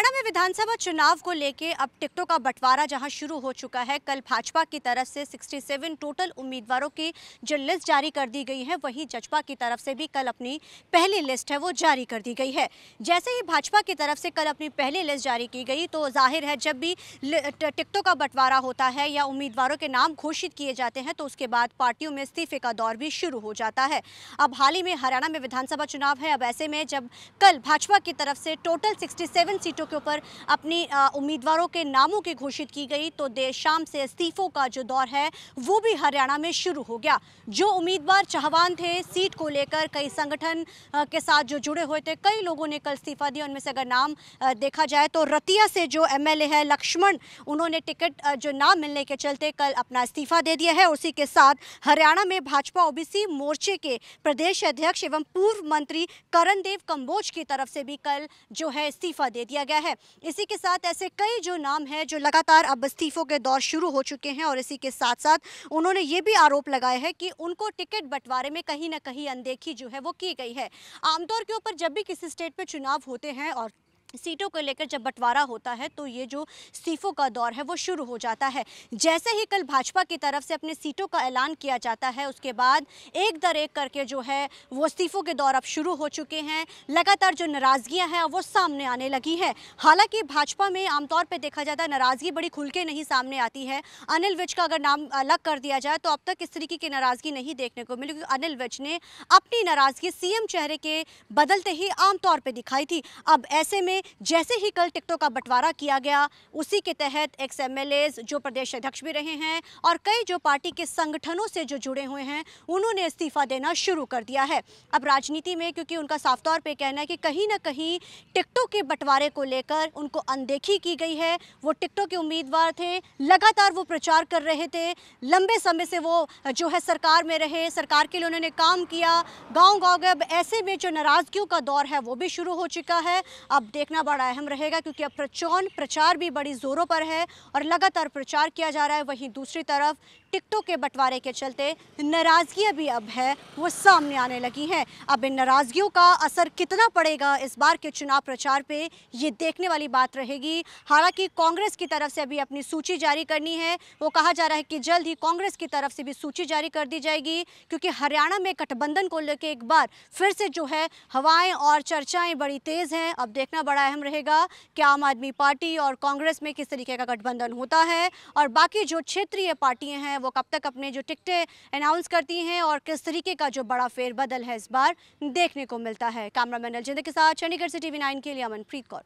हरियाणा में विधानसभा चुनाव को लेकर अब टिकटों का बंटवारा जहां शुरू हो चुका है। कल भाजपा की तरफ से 67 टोटल उम्मीदवारों की जो लिस्ट जारी कर दी गई है, वहीं जसपा की तरफ से भी कल अपनी पहली लिस्ट है वो जारी कर दी गई है। जैसे ही भाजपा की तरफ से कल अपनी पहली लिस्ट जारी की गई तो जाहिर है जब भी टिकटों का बंटवारा होता है या उम्मीदवारों के नाम घोषित किए जाते हैं तो उसके बाद पार्टियों में इस्तीफे का दौर भी शुरू हो जाता है। अब हाल ही में हरियाणा में विधानसभा चुनाव है। अब ऐसे में जब कल भाजपा की तरफ से टोटल 67 सीटों के ऊपर अपनी उम्मीदवारों के नामों की घोषित की गई तो देर शाम से इस्तीफों का जो दौर है वो भी हरियाणा में शुरू हो गया। जो उम्मीदवार चाहवान थे सीट को लेकर, कई संगठन के साथ जो जुड़े हुए थे, कई लोगों ने कल इस्तीफा दिया। उनमें से अगर नाम देखा जाए तो रतिया से जो एमएलए है लक्ष्मण, उन्होंने टिकट जो नाम मिलने के चलते कल अपना इस्तीफा दे दिया है। उसी के साथ हरियाणा में भाजपा ओबीसी मोर्चे के प्रदेश अध्यक्ष एवं पूर्व मंत्री करणदेव कंबोज की तरफ से भी कल जो है इस्तीफा दे दिया गया है। इसी के साथ ऐसे कई जो नाम हैं जो लगातार अब इस्तीफों के दौर शुरू हो चुके हैं और इसी के साथ साथ उन्होंने ये भी आरोप लगाया है कि उनको टिकट बंटवारे में कहीं ना कहीं अनदेखी जो है वो की गई है। आमतौर के ऊपर जब भी किसी स्टेट पे चुनाव होते हैं और सीटों को लेकर जब बंटवारा होता है तो ये जो इस्तीफों का दौर है वो शुरू हो जाता है। जैसे ही कल भाजपा की तरफ से अपने सीटों का ऐलान किया जाता है उसके बाद एक दर एक करके जो है वो इस्तीफों के दौर अब शुरू हो चुके हैं। लगातार जो नाराज़गियां हैं वो सामने आने लगी हैं। हालांकि भाजपा में आमतौर पर देखा जाता है नाराज़गी बड़ी खुल के नहीं सामने आती है। अनिल विज का अगर नाम अलग कर दिया जाए तो अब तक इस तरीके की नाराज़गी नहीं देखने को मिली, क्योंकि अनिल विज ने अपनी नाराज़गी सीएम चेहरे के बदलते ही आमतौर पर दिखाई थी। अब ऐसे में जैसे ही कल टिकटों का बंटवारा किया गया उसी के तहत एक्स एमएलएज जो प्रदेश अध्यक्ष भी रहे हैं और कई जो पार्टी के संगठनों से जो जुड़े हुए हैं उन्होंने इस्तीफा देना शुरू कर दिया है। अब राजनीति में क्योंकि उनका साफ तौर पे कहना है कि कहीं ना कहीं टिकटों के बंटवारे को लेकर उनको अनदेखी की गई है। वो टिकटों के उम्मीदवार थे, लगातार वो प्रचार कर रहे थे, लंबे समय से वो जो है सरकार में रहे, सरकार के लिए उन्होंने काम किया, गाँव गए। अब ऐसे में जो नाराजगियों का दौर है वो भी शुरू हो चुका है। अब देखना बड़ा अहम रहेगा क्योंकि अब प्रचार भी बड़ी जोरों पर है और लगातार प्रचार किया जा रहा है। वहीं दूसरी तरफ टिकटों के बंटवारे के चलते नाराजगियां भी अब है वो सामने आने लगी हैं। अब इन नाराजगियों का असर कितना पड़ेगा इस बार के चुनाव प्रचार पे, ये देखने वाली बात रहेगी। हालांकि कांग्रेस की तरफ से अभी अपनी सूची जारी करनी है। वो कहा जा रहा है कि जल्द ही कांग्रेस की तरफ से भी सूची जारी कर दी जाएगी, क्योंकि हरियाणा में गठबंधन को लेकर एक बार फिर से जो है हवाएं और चर्चाएं बड़ी तेज हैं। अब देखना बड़ा अहम रहेगा कि आम आदमी पार्टी और कांग्रेस में किस तरीके का गठबंधन होता है और बाकी जो क्षेत्रीय पार्टियां हैं वो कब तक अपने जो टिकटें अनाउंस करती हैं और किस तरीके का जो बड़ा फेरबदल है इस बार देखने को मिलता है। कैमरामैन अलजिंदर के साथ चंडीगढ़ से TV9 के लिए अमनप्रीत कौर।